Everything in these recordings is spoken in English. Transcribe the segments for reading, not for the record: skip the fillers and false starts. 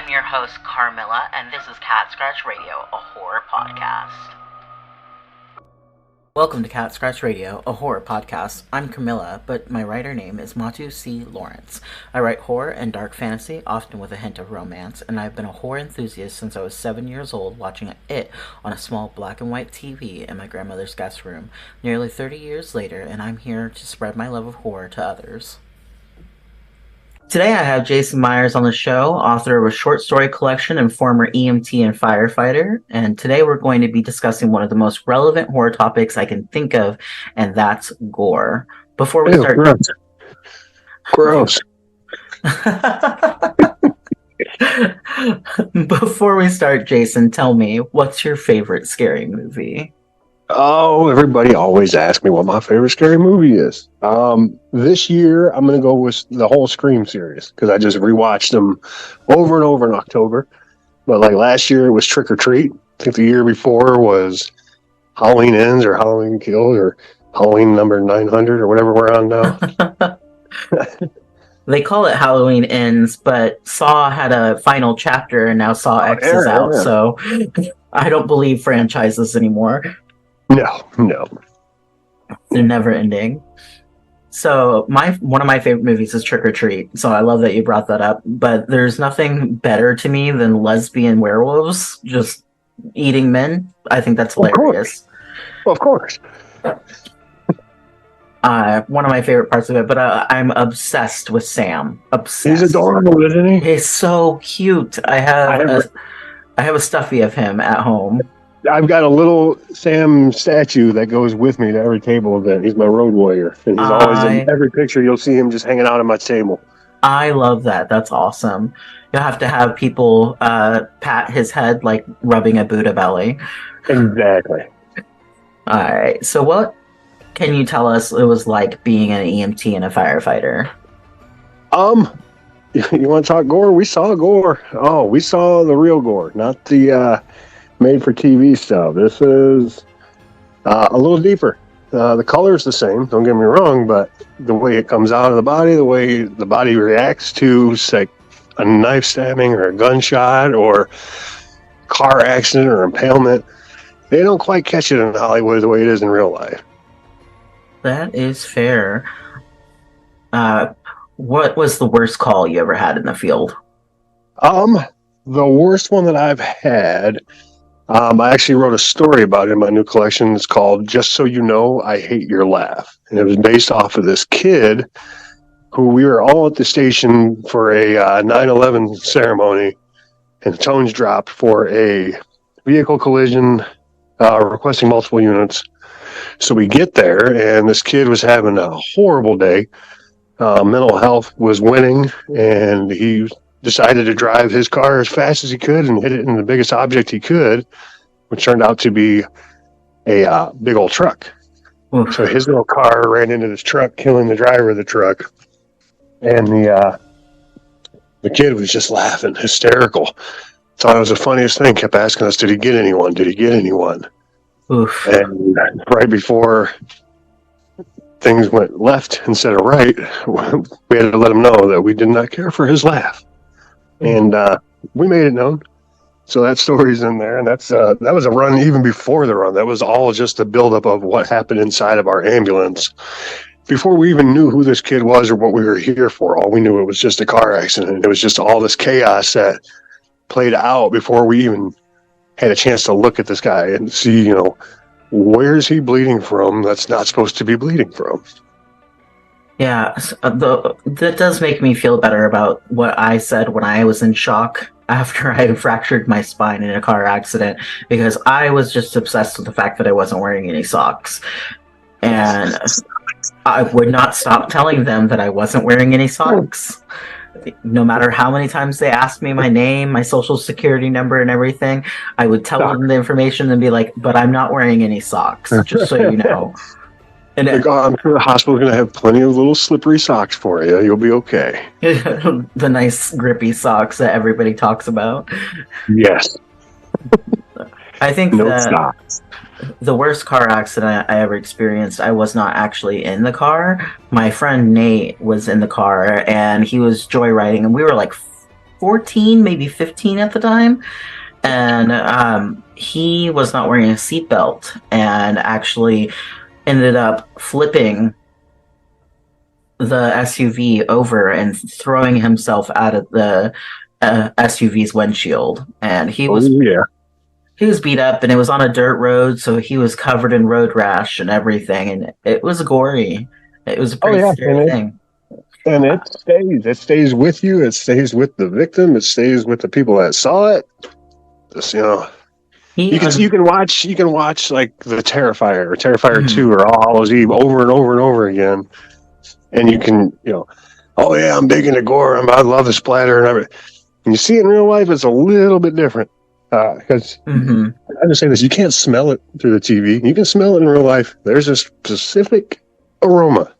I'm your host, Carmilla, and this is Cat Scratch Radio, a horror podcast. Welcome to Cat Scratch Radio, a horror podcast. I'm Camilla, but my writer name is Matu C. Lawrence. I write horror and dark fantasy, often with a hint of romance, and I've been a horror enthusiast since I was 7 years old, watching It on a small black and white TV in my grandmother's guest room. Nearly 30 years later, and I'm here to spread my love of horror to others. Today I have Jason Myers on the show, author of a short story collection and former EMT and firefighter. And today we're going to be discussing one of the most relevant horror topics I can think of, and that's gore. Before we start... Gross. Before we start, Jason, tell me, what's your favorite scary movie? Oh, everybody always asks me what my favorite scary movie is. This year, I'm going to go with the whole Scream series because I just rewatched them over and over in October. But like last year, it was Trick or Treat. I think the year before was Halloween Ends or Halloween Kills or Halloween number 900 or whatever we're on now. They call it Halloween Ends, but Saw had a final chapter and now Saw X is out. Yeah. So I don't believe franchises anymore. No. They're never ending. So one of my favorite movies is Trick or Treat. So I love that you brought that up. But there's nothing better to me than lesbian werewolves just eating men. I think that's hilarious. Of course. One of my favorite parts of it. But I'm obsessed with Sam. Obsessed. He's adorable, isn't he? He's so cute. I have a stuffy of him at home. I've got a little Sam statue that goes with me to every table event. He's my road warrior. And he's always in every picture. You'll see him just hanging out on my table. I love that. That's awesome. You'll have to have people pat his head like rubbing a Buddha belly. Exactly. All right. So what can you tell us it was like being an EMT and a firefighter? You want to talk gore? We saw gore. Oh, we saw the real gore, not the... made-for-TV stuff. This is a little deeper. The color's the same, don't get me wrong, but the way it comes out of the body, the way the body reacts to, say, a knife stabbing or a gunshot or car accident or impalement, they don't quite catch it in Hollywood the way it is in real life. That is fair. What was the worst call you ever had in the field? The worst one that I've had... I actually wrote a story about it in my new collection. It's called Just So You Know, I Hate Your Laugh. And it was based off of this kid who we were all at the station for a 9/11 ceremony, and the tones dropped for a vehicle collision requesting multiple units. So we get there, and this kid was having a horrible day. Mental health was winning, and he decided to drive his car as fast as he could and hit it in the biggest object he could, which turned out to be a big old truck. Oof. So his little car ran into this truck, killing the driver of the truck. And the kid was just laughing, hysterical. Thought it was the funniest thing. Kept asking us, did he get anyone? Did he get anyone? Oof. And right before things went left instead of right, we had to let him know that we did not care for his laugh. And we made it known. So that story's in there. And that was a run even before the run. That was all just a buildup of what happened inside of our ambulance. Before we even knew who this kid was or what we were here for, all we knew it was just a car accident. It was just all this chaos that played out before we even had a chance to look at this guy and see, where is he bleeding from that's not supposed to be bleeding from. Yeah, that does make me feel better about what I said when I was in shock after I fractured my spine in a car accident, because I was just obsessed with the fact that I wasn't wearing any socks. And I would not stop telling them that I wasn't wearing any socks. No matter how many times they asked me my name, my social security number, and everything, I would tell them the information and be like, but I'm not wearing any socks, just so you know. And I'm sure the hospital's going to have plenty of little slippery socks for you. You'll be okay. The nice grippy socks that everybody talks about. Yes. I think the worst car accident I ever experienced, I was not actually in the car. My friend Nate was in the car, and he was joyriding, and we were like 14, maybe 15 at the time, and he was not wearing a seatbelt and actually ended up flipping the SUV over and throwing himself out of the SUV's windshield. And Oh yeah. he was beat up, and it was on a dirt road, so he was covered in road rash and everything, and it was gory. It was a Oh pretty yeah. scary thing. And it stays. It stays with you. It stays with the victim. It stays with the people that saw it. Just, He you can watch like the Terrifier or Terrifier Mhm. 2 or All Hallows Eve over and over and over again. And you can, oh yeah, I'm big into gore. I love the splatter and everything. And you see it in real life, it's a little bit different. Because I just say this, you can't smell it through the TV. You can smell it in real life. There's a specific aroma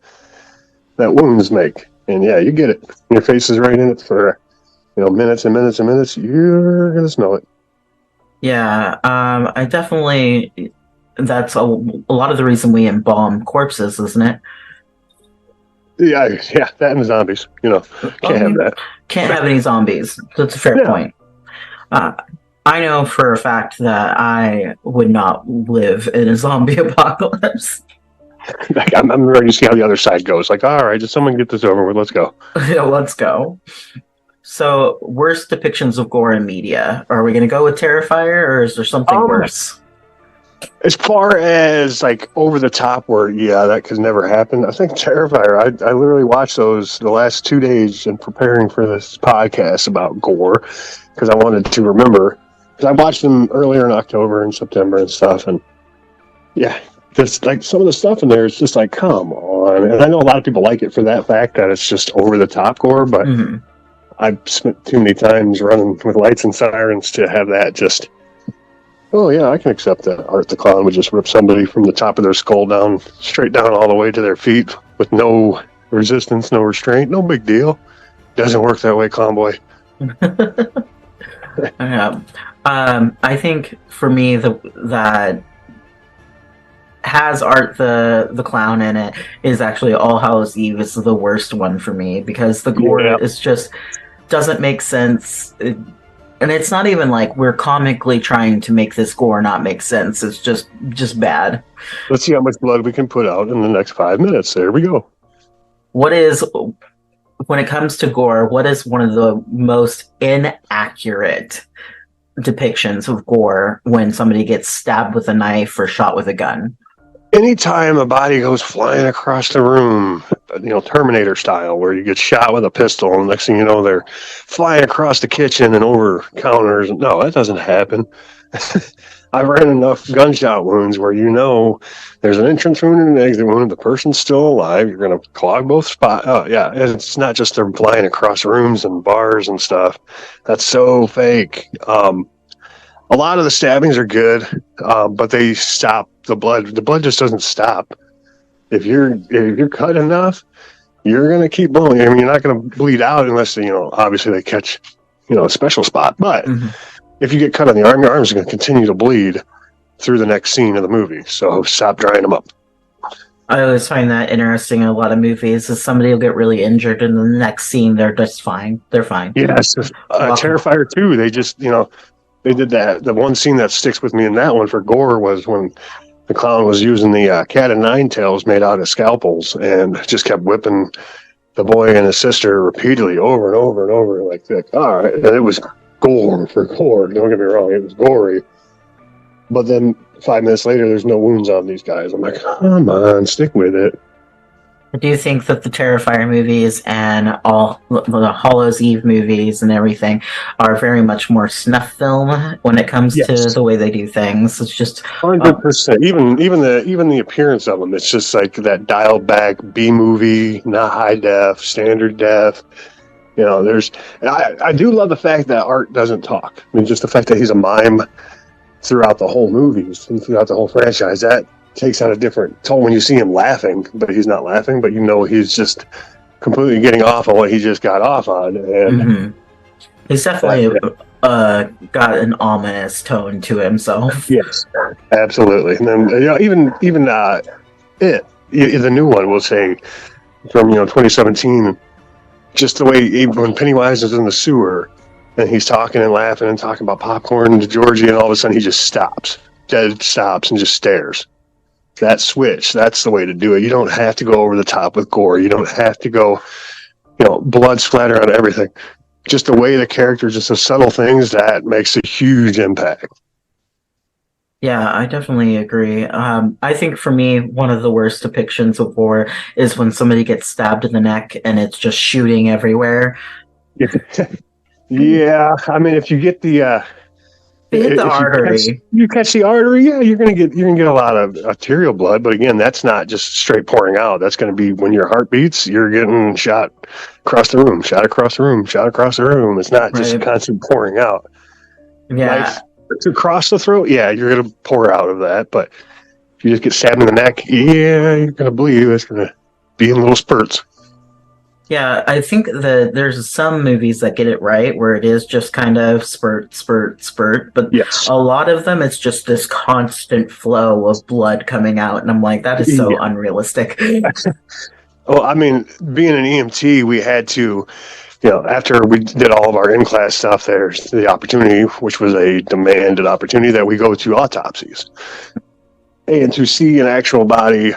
that wounds make. And yeah, you get it. Your face is right in it for minutes and minutes and minutes. You're gonna smell it. Yeah, I definitely. That's a lot of the reason we embalm corpses, isn't it? Yeah, that and the zombies. Can't have that. Can't have any zombies. That's a fair point. I know for a fact that I would not live in a zombie apocalypse. I'm ready to see how the other side goes. Like, all right, just someone get this over with. Let's go. Yeah, let's go. So, worst depictions of gore in media. Are we going to go with Terrifier, or is there something worse? As far as like over the top, where that could never happen. I think Terrifier. I literally watched those the last 2 days in preparing for this podcast about gore because I wanted to remember. Because I watched them earlier in October and September and stuff, and yeah, just like some of the stuff in there is just like, come on. And I know a lot of people like it for that fact that it's just over the top gore, but I've spent too many times running with lights and sirens to have that just. Oh yeah, I can accept that. Art the Clown would just rip somebody from the top of their skull down, straight down all the way to their feet with no resistance, no restraint. No big deal. Doesn't work that way, Clown Boy. I think for me that has Art the Clown in it is actually All Hallows Eve is the worst one for me because the gore is just doesn't make sense. And it's not even like we're comically trying to make this gore not make sense. It's just bad. Let's see how much blood we can put out in the next 5 minutes. There we go. When it comes to gore, what is one of the most inaccurate depictions of gore when somebody gets stabbed with a knife or shot with a gun? Anytime a body goes flying across the room, Terminator style, where you get shot with a pistol, and next thing you know, they're flying across the kitchen and over counters. No, that doesn't happen. I've ran enough gunshot wounds where there's an entrance wound and an exit wound. The person's still alive. You're going to clog both spots. Oh, yeah. It's not just they're flying across rooms and bars and stuff. That's so fake. A lot of the stabbings are good, but they stop the blood. The blood just doesn't stop. If you're cut enough, you're gonna keep blowing. I mean, you're not gonna bleed out unless obviously they catch a special spot. But if you get cut on the arm, your arm's gonna continue to bleed through the next scene of the movie. So stop drying them up. I always find that interesting in a lot of movies. Is somebody will get really injured, and the next scene they're just fine. They're fine. Yes, Terrifier 2. They just they did that. The one scene that sticks with me in that one for gore was when the clown was using the cat of nine tails made out of scalpels and just kept whipping the boy and his sister repeatedly over and over and over like all right. And it was gore for gore. Don't get me wrong, it was gory. But then 5 minutes later, there's no wounds on these guys. I'm like, come on, stick with it. I do think that the Terrifier movies and all the Hallows Eve movies and everything are very much more snuff film when it comes to the way they do things. It's just 100%. Even the appearance of them, it's just like that dialed back B movie, not high def, standard def. I do love the fact that Art doesn't talk. I mean, just the fact that he's a mime throughout the whole movies and throughout the whole franchise, that takes on a different tone when you see him laughing, but he's not laughing, but he's just completely getting off on what he just got off on. And he's definitely got an ominous tone to himself. Yes, absolutely. And then even the new one, we'll say from 2017, just the way when Pennywise is in the sewer and he's talking and laughing and talking about popcorn to Georgie, and all of a sudden he just stops, dead stops, and just stares. That switch, that's the way to do it. You don't have to go over the top with gore. You don't have to go, blood splatter on everything. Just the way the character, just the subtle things, that makes a huge impact. Yeah, I definitely agree. I think for me, one of the worst depictions of war is when somebody gets stabbed in the neck and it's just shooting everywhere. Yeah, I mean, if you get the They hit the if artery. you catch the artery, yeah, you're gonna get a lot of arterial blood. But again, that's not just straight pouring out. That's going to be when your heart beats, you're getting shot across the room, shot across the room, shot across the room. It's not just Right. constant pouring out. Yeah, Knife to cross the throat, yeah, you're going to pour out of that. But if you just get stabbed in the neck, yeah, you're going to bleed. It's going to be in little spurts. yeah. I think that there's some movies that get it right where it is just kind of spurt, spurt, spurt, but Yes. a lot of them it's just this constant flow of blood coming out, and I'm like, that is so Yeah. unrealistic. Well, I mean, being an EMT, we had to, after we did all of our in-class stuff, there's the opportunity, which was a demanded opportunity, that we go to autopsies. And to see an actual body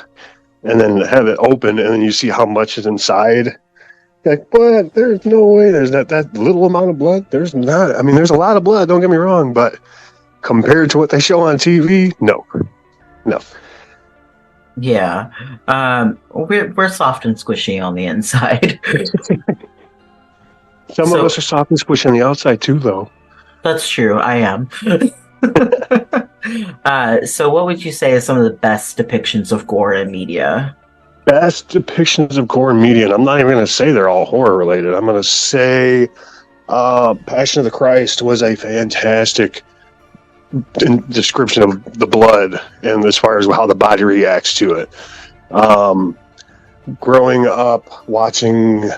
and then have it open and then you see how much is inside. Like, what? There's no way there's that little amount of blood. There's not. I mean, there's a lot of blood, don't get me wrong, but compared to what they show on TV, no. Yeah, we're soft and squishy on the inside. Some of So us are soft and squishy on the outside too, though. that's true. I am. So what would you say is some of the best depictions of gore in media? Best depictions of gore in media, and I'm not even going to say they're all horror related. I'm going to say Passion of the Christ was a fantastic description of the blood and as far as how the body reacts to it. Growing up watching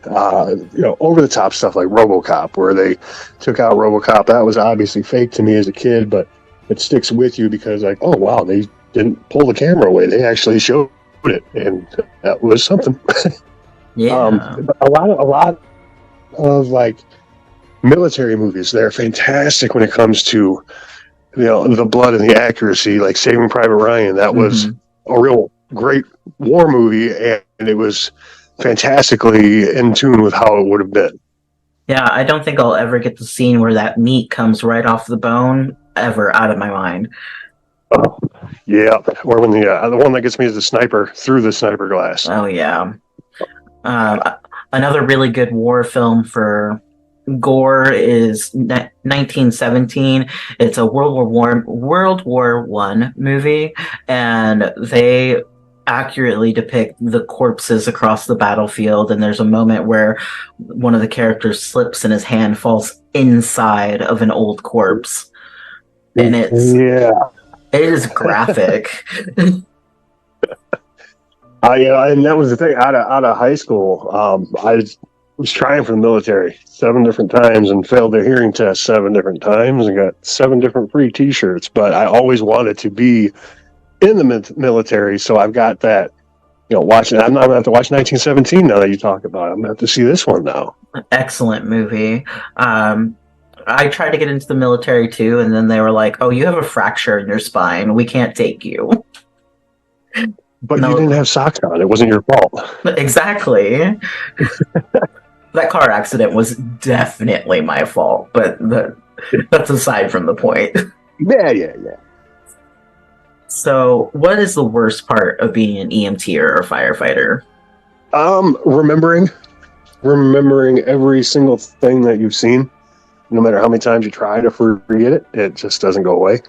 over the top stuff like RoboCop, where they took out RoboCop, that was obviously fake to me as a kid, but it sticks with you because, like, oh wow, they didn't pull the camera away, they actually showed it, and that was something. Yeah. A lot of like military movies, they're fantastic when it comes to the blood and the accuracy, like Saving Private Ryan. That was a real great war movie, and it was fantastically in tune with how it would have been. Yeah, I don't think I'll ever get the scene where that meat comes right off the bone ever out of my mind. Oh, yeah, or when the one that gets me is the sniper through the sniper glass. Oh yeah. Another really good war film for Gore is 1917. It's a World War One movie, and they accurately depict the corpses across the battlefield. And there's a moment where one of the characters slips and his hand falls inside of an old corpse, and it is graphic. And that was the thing. Out of high school, I was trying for the military 7 different times and failed the hearing test 7 different times and got 7 different free T-shirts. But I always wanted to be in the military, so I've got that. Watching. I'm not going to have to watch 1917 now that you talk about it. I'm going to have to see this one now. Excellent movie. I tried to get into the military too, and then they were like, "Oh, you have a fracture in your spine. We can't take you." But you didn't have socks on. It wasn't your fault. Exactly. That car accident was definitely my fault, but that's aside from the point. Yeah. So, what is the worst part of being an EMT or a firefighter? Remembering every single thing that you've seen, no matter how many times you try to forget it, it just doesn't go away.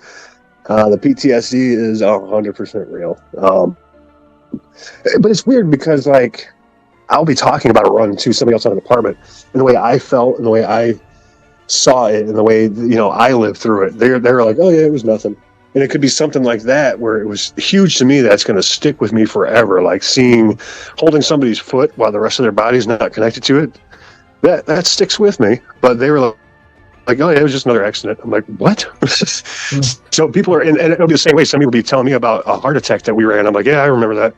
The PTSD is 100% real. But it's weird because, like, I'll be talking about a run to somebody else on an apartment, and the way I felt and the way I saw it and the way I lived through it, they're like, oh yeah, it was nothing. And it could be something like that where it was huge to me that's going to stick with me forever, like holding somebody's foot while the rest of their body's not connected to it. That sticks with me. But they were like, oh yeah, it was just another accident. I'm like, what? So people are, and it'll be the same way. Some people be telling me about a heart attack that we ran. I'm like, yeah, I remember that.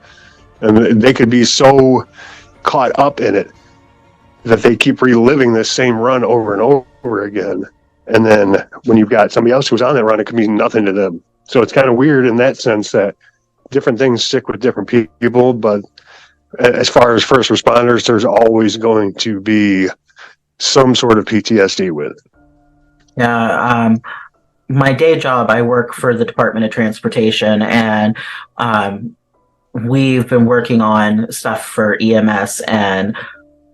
And they could be so caught up in it that they keep reliving this same run over and over over again. And then when you've got somebody else who's on that run, it could mean nothing to them. So it's kind of weird in that sense that different things stick with different people. But as far as first responders, there's always going to be some sort of PTSD with it. Yeah, my day job, I work for the Department of Transportation, and we've been working on stuff for EMS, and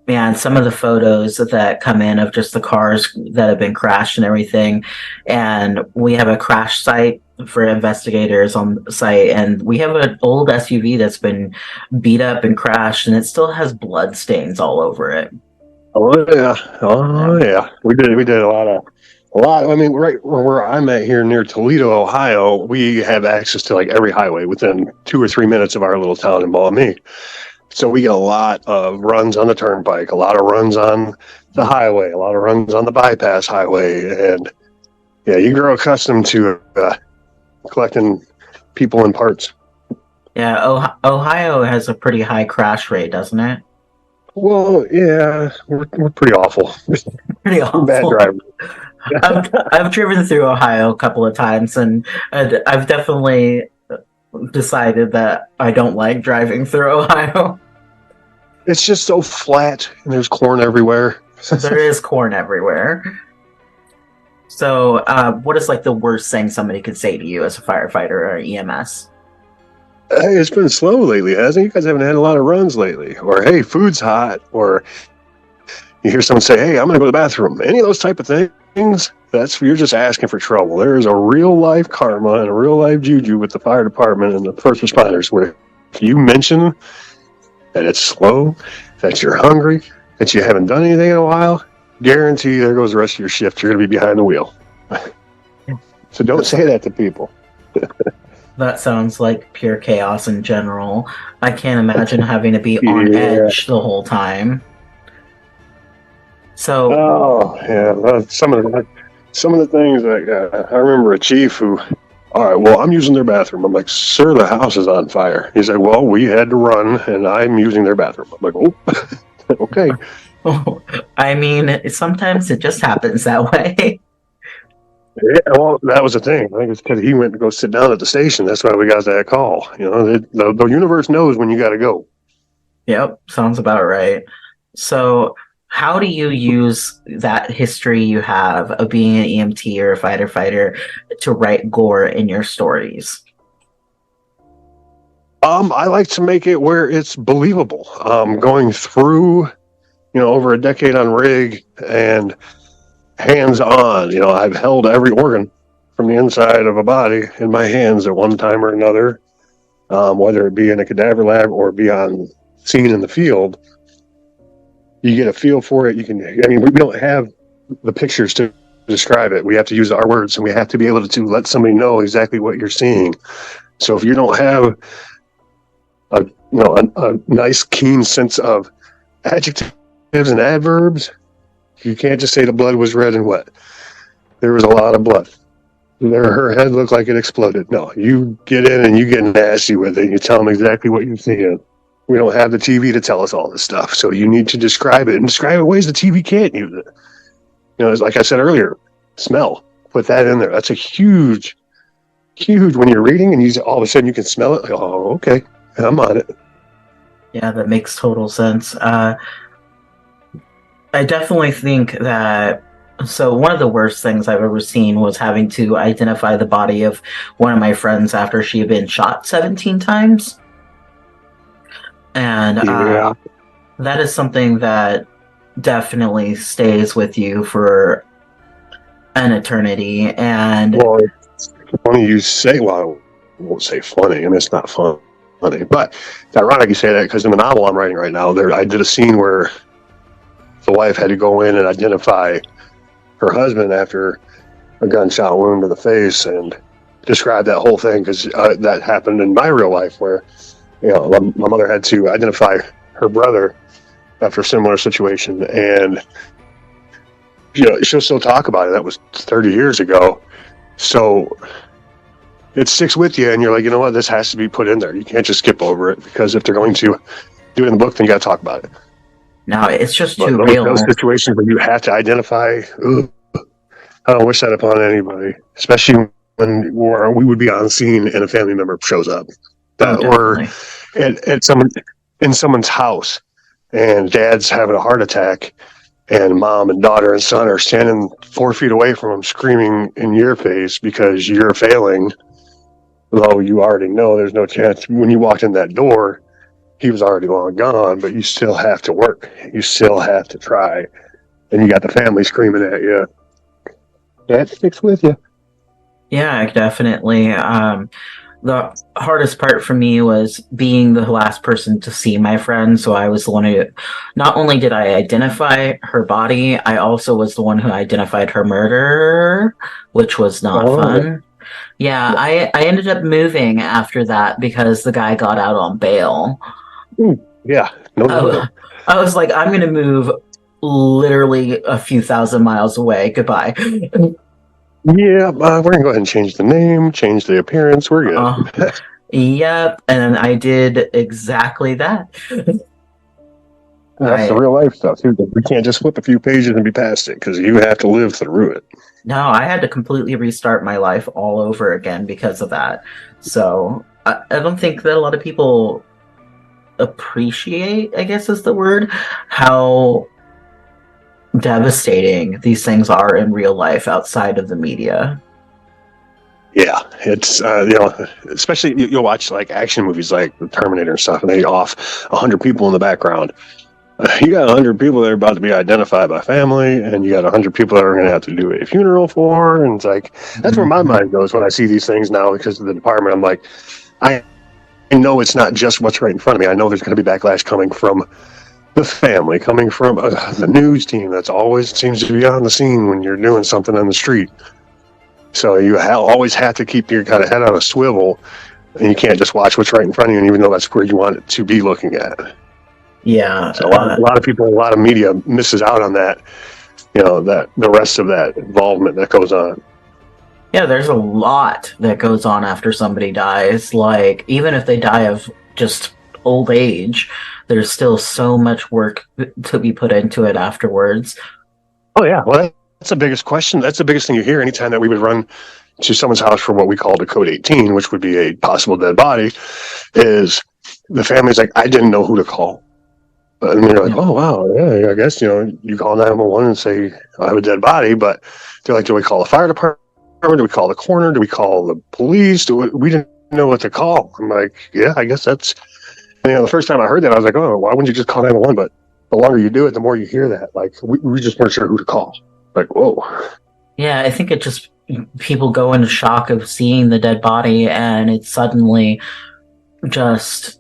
man, some of the photos that come in of just the cars that have been crashed and everything, and we have a crash site for investigators on site, and we have an old SUV that's been beat up and crashed, and it still has blood stains all over it. Oh yeah, yeah. We did a lot. I mean, right where I'm at here near Toledo, Ohio, we have access to like every highway within 2 or 3 minutes of our little town in Maumee. So we get a lot of runs on the turnpike, a lot of runs on the highway, a lot of runs on the bypass highway, and yeah, you grow accustomed to collecting people and parts. Yeah, Ohio has a pretty high crash rate, doesn't it? Well, yeah, we're pretty awful. Pretty Bad awful. drivers. I've driven through Ohio a couple of times, and I've definitely decided that I don't like driving through Ohio. It's just so flat, and there's corn everywhere. There is corn everywhere. So, what is like the worst thing somebody could say to you as a firefighter or EMS? Hey, it's been slow lately, hasn't it? You guys haven't had a lot of runs lately. Or, hey, food's hot. Or you hear someone say, hey, I'm going to go to the bathroom. Any of those type of things, you're just asking for trouble. There is a real life karma and a real life juju with the fire department and the first responders where if you mention that it's slow, that you're hungry, that you haven't done anything in a while, guarantee there goes the rest of your shift. You're going to be behind the wheel. So don't say that to people. That sounds like pure chaos in general. I can't imagine having to be on edge the whole time. So, oh yeah, some of the things like I remember a chief who, all right, well, I'm using their bathroom. I'm like, sir, the house is on fire. He's like, well, we had to run, and I'm using their bathroom. I'm like, oh, okay. I mean, sometimes it just happens that way. Yeah, well, that was the thing. I think it's because he went to go sit down at the station. That's why we got that call. You know, the universe knows when you got to go. Yep, sounds about right. So, how do you use that history you have of being an EMT or a fighter to write gore in your stories? I like to make it where it's believable. Going through, over a decade on rig and hands-on, I've held every organ from the inside of a body in my hands at one time or another, whether it be in a cadaver lab or be on scene in the field. You get a feel for it. We don't have the pictures to describe it. We have to use our words, and we have to be able to let somebody know exactly what you're seeing. So if you don't have a nice, keen sense of adjectives and adverbs, you can't just say the blood was red and wet. There was a lot of blood. Her head looked like it exploded. No, you get in and you get nasty with it. And you tell them exactly what you're seeing. We don't have the TV to tell us all this stuff, so you need to describe it and describe it ways the TV can't use it. Like I said earlier, smell. Put that in there. That's a huge when you're reading and all of a sudden you can smell it. Like, oh, okay, I'm on it. Yeah, that makes total sense. I definitely think that. So one of the worst things I've ever seen was having to identify the body of one of my friends after she had been shot 17 times. And that is something that definitely stays with you for an eternity. And well, it's funny you say. Well, I won't say funny. I mean, it's not funny, but it's ironic you say that because in the novel I'm writing right now, I did a scene where the wife had to go in and identify her husband after a gunshot wound to the face and describe that whole thing because that happened in my real life where. My mother had to identify her brother after a similar situation, and she'll still talk about it. That was 30 years ago, so it sticks with you, and you're like, you know what, this has to be put in there. You can't just skip over it because if they're going to do it in the book, then you got to talk about it. No, it's just too real. Those situations where you have to identify, I don't wish that upon anybody, especially when we would be on scene and a family member shows up, Oh, that or definitely. at someone in someone's house, and dad's having a heart attack, and mom and daughter and son are standing 4 feet away from him, screaming in your face because you're failing. Though you already know there's no chance. When you walked in that door, he was already long gone, but you still have to work. You still have to try, and you got the family screaming at you. That sticks with you. Yeah, definitely. The hardest part for me was being the last person to see my friend. So I was the one who, not only did I identify her body, I also was the one who identified her murderer, which was not Oh, fun. Yeah, I ended up moving after that because the guy got out on bail. yeah, no I, doubt. I was like, I'm going to move literally a few thousand miles away. Goodbye. Yeah, we're gonna go ahead and change the name, change the appearance. We're Uh, good. yep, and I did exactly that. That's the I real life stuff too. We can't just flip a few pages and be past it because you have to live through it. No, I had to completely restart my life all over again because of that. So I don't think that a lot of people appreciate, I guess is the word, how devastating these things are in real life outside of the media. Yeah, it's especially you'll watch like action movies like the Terminator and stuff, and they off 100 people in the background. You got 100 people that are about to be identified by family, and you got 100 people that are going to have to do a funeral for. And it's like that's where my Mhm. mind goes when I see these things now because of the department. I'm like, I know it's not just what's right in front of me. I know there's going to be backlash coming from the family, coming from the news team that's always seems to be on the scene when you're doing something on the street. So you always have to keep your kind of head on a swivel, and you can't just watch what's right in front of you, and even though that's where you want it to be looking at. Yeah, So a lot of people, a lot of media misses out on that. That the rest of that involvement that goes on. yeah, there's a lot that goes on after somebody dies. Like, even if they die of just old age, there's still so much work to be put into it afterwards. Oh yeah, well that's the biggest question. That's the biggest thing you hear anytime that we would run to someone's house for what we call the code 18, which would be a possible dead body, is the family's like, I didn't know who to call. And you're like, Yeah. oh wow, yeah, I guess you call 911 and say I have a dead body, but they're like, do we call the fire department? Do we call the coroner? Do we call the police? We didn't know what to call. I'm like, yeah, I guess that's. The first time I heard that, I was like, oh, why wouldn't you just call 911? But the longer you do it, the more you hear that. Like, we just weren't sure who to call. Like, whoa. Yeah, I think it just people go into shock of seeing the dead body and it's suddenly just,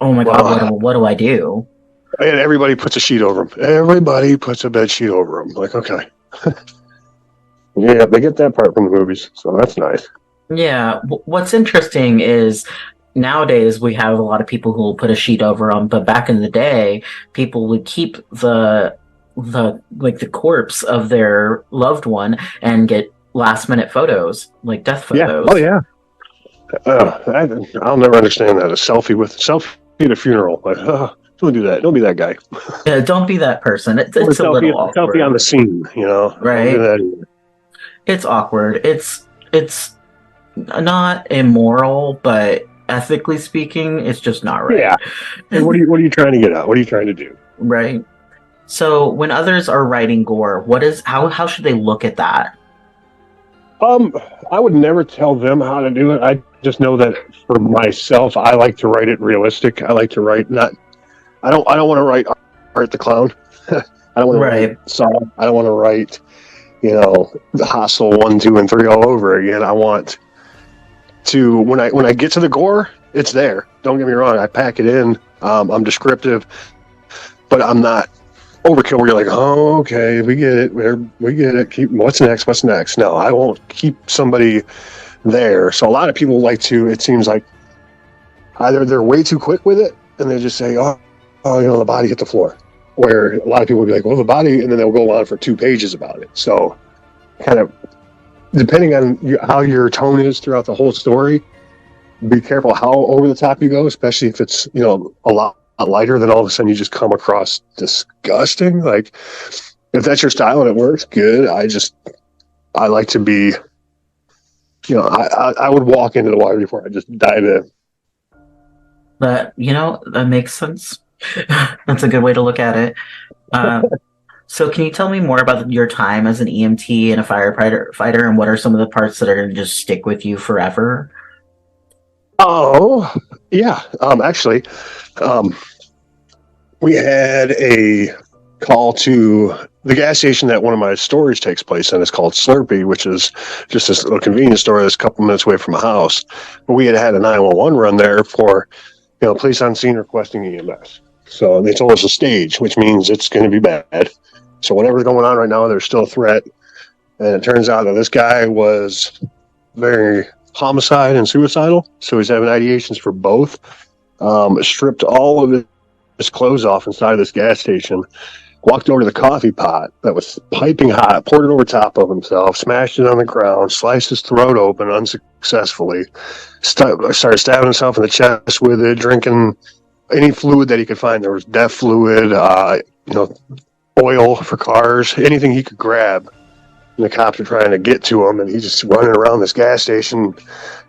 oh my god, Well, what do I do? and everybody puts a sheet over them. Everybody puts a bed sheet over them. Like, okay. Yeah, they get that part from the movies, so that's nice. Yeah, what's interesting is nowadays we have a lot of people who will put a sheet over them, but back in the day, people would keep the corpse of their loved one and get last minute photos, like death Yeah. Oh, photos. yeah. I'll never understand that. A selfie at a funeral. Like, don't do that. Don't be that guy. Don't be that person. Or It's a little selfie on awkward, the scene. Don't do right? that either. It's awkward. It's not immoral, but ethically speaking, it's just not Yeah. right. And what are you trying to get at? What are you trying to do? Right. So when others are writing gore, how should they look at that? Um, I would never tell them how to do it. I just know that for myself, I like to write it realistic. I like to write not. I don't want to write Art the Clown. I don't want to write Right. Saw. I don't want to write the Hostel 1, 2, and 3 all over again. I want to when I get to the gore, it's there. Don't get me wrong. I pack it in. I'm descriptive, but I'm not overkill. Where you're like, oh, okay, we get it. We get it. Keep what's next? What's next? No, I won't keep somebody there. So a lot of people like to. It seems like either they're way too quick with it, and they just say, oh, the body hit the floor. Where a lot of people will be like, well, the body, and then they'll go on for 2 pages about it. So kind of depending on how your tone is throughout the whole story, be careful how over the top you go, especially if it's a lot lighter. Then all of a sudden you just come across disgusting. Like if that's your style and it works, good. I like to be, I would walk into the water before I just dive in. But that makes sense. That's a good way to look at it. Uh, so, can you tell me more about your time as an EMT and a firefighter, and what are some of the parts that are going to just stick with you forever? Oh, yeah. Actually, um, we had a call to the gas station that one of my stories takes place in. It's called Slurpee, which is just this little convenience store that's a couple minutes away from a house. But we had a 911 run there for, police on scene requesting EMS. So they told us a stage, which means it's going to be bad. So whatever's going on right now, there's still a threat. And it turns out that this guy was very homicide and suicidal. So he's having ideations for both. Stripped all of his clothes off inside of this gas station, walked over to the coffee pot that was piping hot, poured it over top of himself, smashed it on the ground, sliced his throat open unsuccessfully, started stabbing himself in the chest with it, drinking any fluid that he could find. There was death fluid, oil for cars, anything he could grab. And the cops are trying to get to him, and he's just running around this gas station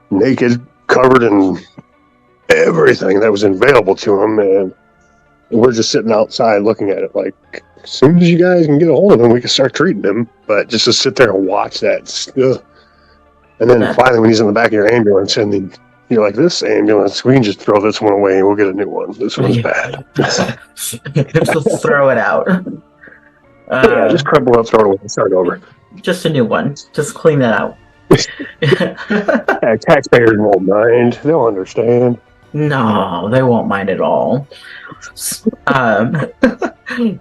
naked, covered in everything that was available to him. And we're just sitting outside looking at it like, as soon as you guys can get a hold of him, we can start treating him. But just to sit there and watch that. And then finally, when he's in the back of your ambulance, and then you're like, this ambulance, we can just throw this one away and we'll get a new one. This one's bad. Just throw it out. Yeah, just crumble up, throw it away, and start over. Just a new one. Just clean that out. Yeah, taxpayers won't mind. They'll understand. No, they won't mind at all.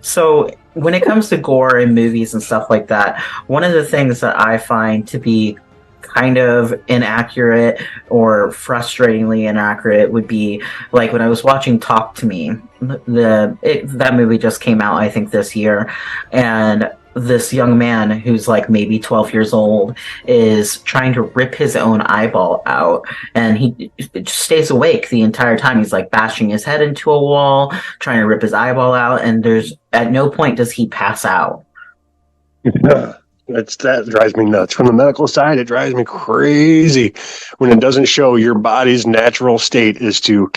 So when it comes to gore in movies and stuff like that, one of the things that I find to be kind of inaccurate or frustratingly inaccurate would be like when I was watching Talk to Me. That movie just came out, I think, this year, and this young man who's like maybe 12 years old is trying to rip his own eyeball out, and he just stays awake the entire time. He's like bashing his head into a wall, trying to rip his eyeball out, and there's at no point does he pass out. That drives me nuts. From the medical side, it drives me crazy when it doesn't show your body's natural state is to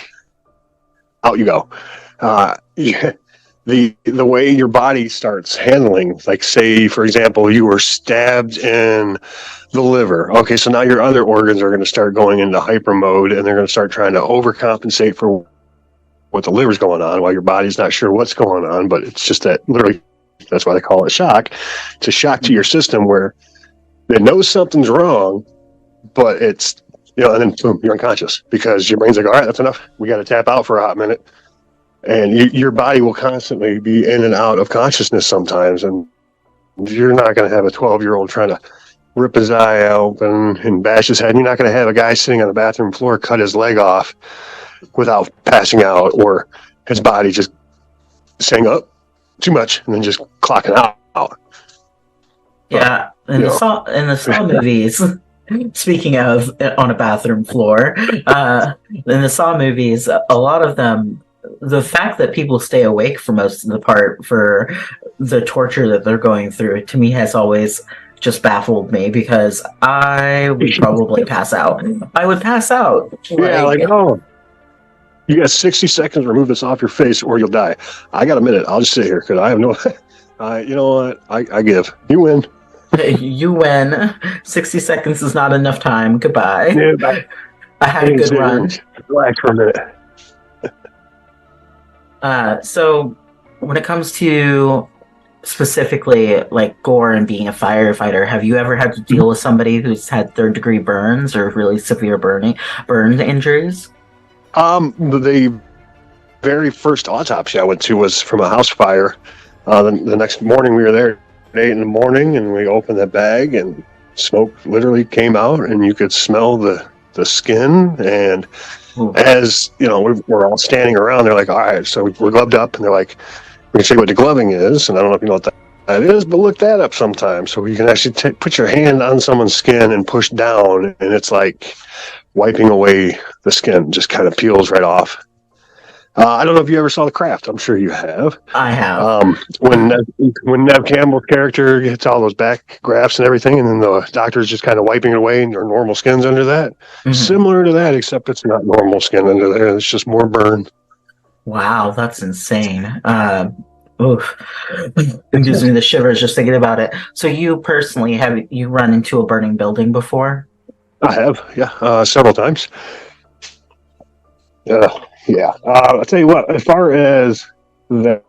out you go. The way your body starts handling, like say, for example, you were stabbed in the liver. Okay, so now your other organs are going to start going into hyper mode, and they're going to start trying to overcompensate for what the liver's going on while your body's not sure what's going on, but it's just that literally, that's why they call it shock. It's a shock to your system where it knows something's wrong, but it's, and then boom, you're unconscious because your brain's like, all right, that's enough. We got to tap out for a hot minute. And your body will constantly be in and out of consciousness sometimes. And you're not going to have a 12-year-old trying to rip his eye open and bash his head. And you're not going to have a guy sitting on the bathroom floor cut his leg off without passing out, or his body just saying, oh, too much, and then just clocking out. Yeah, in the Saw movies, speaking of on a bathroom floor, in the Saw movies, a lot of them, the fact that people stay awake for most of the part for the torture that they're going through, to me, has always just baffled me, because I would probably pass out. I would pass out. Yeah, you got 60 seconds to remove this off your face or you'll die. I got a minute. I'll just sit here because I have no... you know what? I give. You win. You win. 60 seconds is not enough time. Goodbye. Yeah, I had a good run. Relax for a minute. So when it comes to specifically like gore and being a firefighter, have you ever had to deal with somebody who's had third-degree burns or really severe burn injuries? The very first autopsy I went to was from a house fire. The next morning we were there at 8 a.m, and we opened that bag, and smoke literally came out, and you could smell the skin. And as we're all standing around, they're like, all right, so we're gloved up, and they're like, we can show you what degloving is, and I don't know if you know what that is, but look that up sometime. So you can actually put your hand on someone's skin and push down, and it's like wiping away the skin, just kind of peels right off. I don't know if you ever saw The Craft. I'm sure you have. I have. When Nev Campbell's character gets all those back grafts and everything, and then the doctor's just kind of wiping it away, and their normal skin's under that. Hmm. Similar to that, except it's not normal skin under there. It's just more burn. Wow, that's insane. Oof. It gives me the shivers just thinking about it. So you personally, have you run into a burning building before? I have, yeah, several times. Yeah. I'll tell you what. As far as that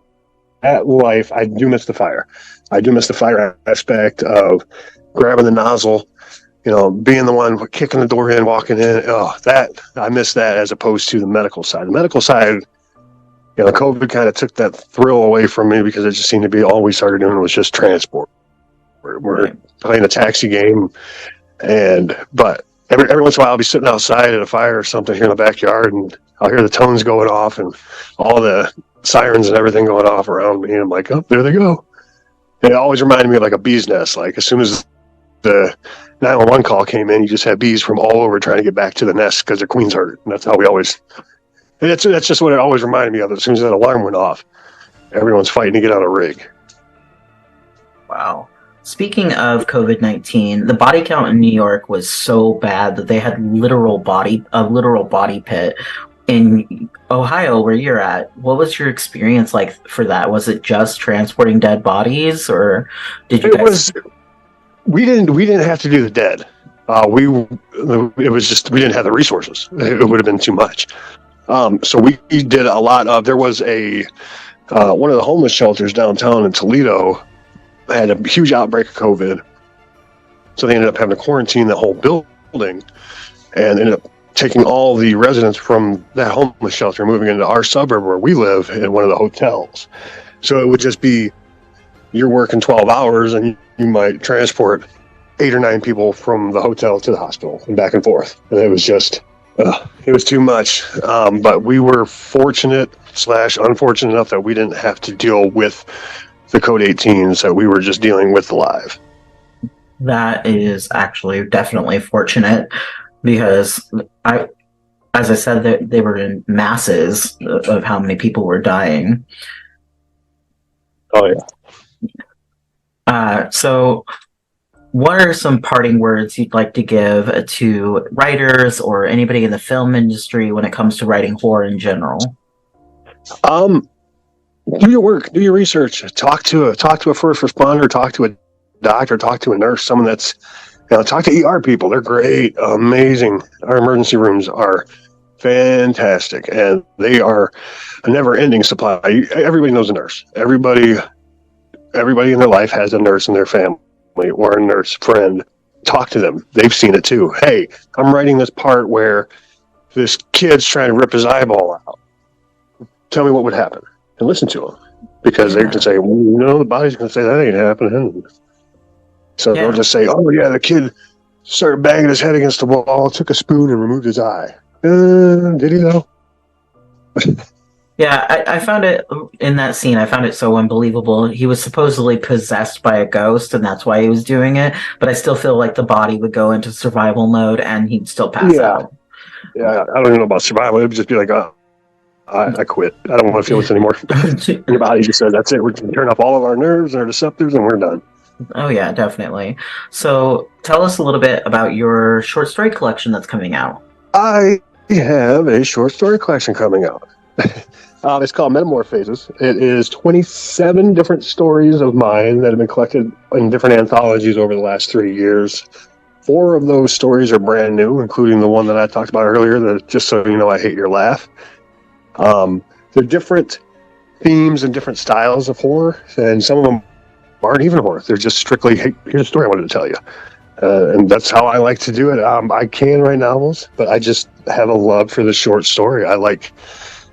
life, I do miss the fire. I do miss the fire aspect of grabbing the nozzle, being the one kicking the door in, walking in. Oh, that I miss that as opposed to the medical side. The medical side, COVID kind of took that thrill away from me because it just seemed to be all we started doing was just transport. We're Right. playing a taxi game, but every once in a while I'll be sitting outside at a fire or something here in the backyard, and I'll hear the tones going off and all the sirens and everything going off around me, and I'm like, oh, there they go. And it always reminded me of like a bee's nest. Like as soon as the 911 call came in, you just had bees from all over trying to get back to the nest because their queen's hurt. And that's how we always. And that's just what it always reminded me of. As soon as that alarm went off, everyone's fighting to get out of rig. Wow. Speaking of COVID-19, the body count in New York was so bad that they had a literal body pit. In Ohio, where you're at, what was your experience like for that? Was it just transporting dead bodies, or did you It guys? was we didn't have to do the dead. We it was just we didn't have the resources. It would have been too much. So we did a lot of. There was a one of the homeless shelters downtown in Toledo had a huge outbreak of COVID, so they ended up having to quarantine the whole building, and ended up taking all the residents from that homeless shelter, moving into our suburb where we live in one of the hotels. So it would just be you're working 12 hours and you might transport 8 or 9 people from the hotel to the hospital and back and forth. And it was just, it was too much. But we were fortunate / unfortunate enough that we didn't have to deal with the Code 18s, that we were just dealing with the live. That is actually definitely fortunate because I, as I said, they were in masses of how many people were dying. Oh, yeah. So, what are some parting words you'd like to give to writers or anybody in the film industry when it comes to writing horror in general? Um, do your work, do your research, talk to a first responder, talk to a doctor, talk to a nurse, someone that's, talk to ER people. They're great, amazing. Our emergency rooms are fantastic, and they are a never-ending supply. Everybody knows a nurse. Everybody in their life has a nurse in their family or a nurse friend. Talk to them. They've seen it too. Hey, I'm writing this part where this kid's trying to rip his eyeball out. Tell me what would happen, and listen to them, because they Yeah, can say, well, the body's going to say that ain't happening. So they'll yeah, just say, oh yeah, the kid started banging his head against the wall, took a spoon and removed his eye. Did he though? yeah. I found it in that scene. I found it so unbelievable. He was supposedly possessed by a ghost, and that's why he was doing it. But I still feel like the body would go into survival mode, and he'd still pass Yeah, out. yeah. I don't even know about survival. It would just be like, I quit. I don't want to feel this anymore. Your body just says, that's it. We're going to turn off all of our nerves and our receptors, and we're done. Oh yeah, definitely. So tell us a little bit about your short story collection that's coming out. I have a short story collection coming out. It's called Metamorphases. It is 27 different stories of mine that have been collected in different anthologies over the last 3 years. 4 of those stories are brand new, including the one that I talked about earlier, that Just So You Know I Hate Your Laugh. They're different themes and different styles of horror, and some of them aren't even horror. They're just strictly, hey, here's a story I wanted to tell you. And that's how I like to do it. I can write novels, but I just have a love for the short story. I like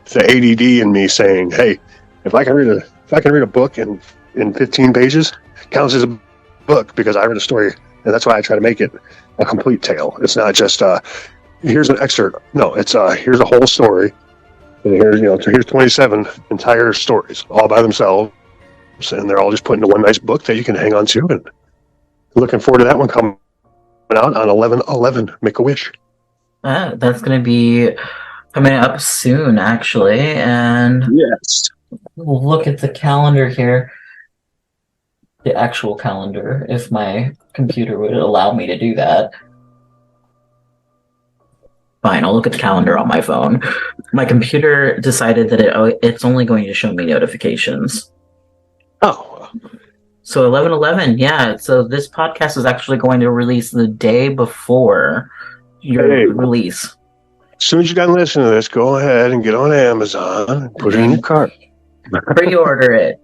the ADD in me saying, "Hey, if I can read a book in 15 pages, it counts as a book because I read a story." And that's why I try to make it a complete tale. It's not just here's an excerpt. No, it's here's a whole story, and here's 27 entire stories all by themselves, and they're all just put into one nice book that you can hang on to. And looking forward to that one coming out on 11/11. Make a wish. That's going to be Coming up soon, actually, and Yes. we'll look at the calendar here, the actual calendar, if my computer would allow me to do that. Fine, I'll look at the calendar on my phone. My computer decided that it's only going to show me notifications. Oh, So 11/11, yeah. So this podcast is actually going to release the day before your hey, release. as soon as you're done listening to this, go ahead and get on Amazon and put it in your And cart. pre-order it.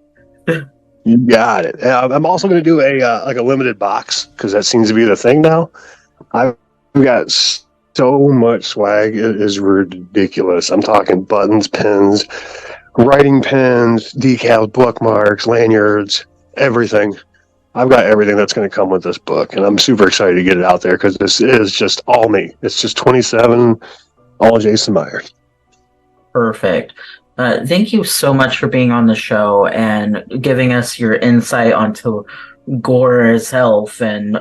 You got it. I'm also going to do a like a limited box because that seems to be the thing now. I've got so much swag; it is ridiculous. I'm talking buttons, pins, writing pens, decals, bookmarks, lanyards, everything. I've got everything that's going to come with this book, and I'm super excited to get it out there because this is just all me. It's just 27, all Jason Myers. Perfect. Thank you so much for being on the show and giving us your insight onto Gore's health and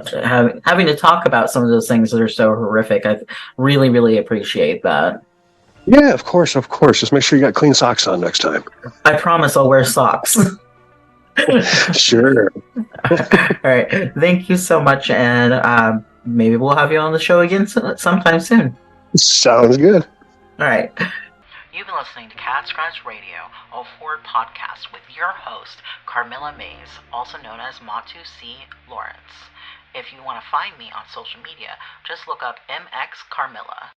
having to talk about some of those things that are so horrific. I really, really appreciate that. Yeah, of course, of course. Just make sure you got clean socks on next time. I promise I'll wear socks. Sure. All right. Thank you so much, and maybe we'll have you on the show again sometime soon. Sounds good. All right. You've been listening to Cat Scratch Radio, a horror podcast with your host, Carmilla Mays, also known as Matu C. Lawrence. If you want to find me on social media, just look up MX Carmilla.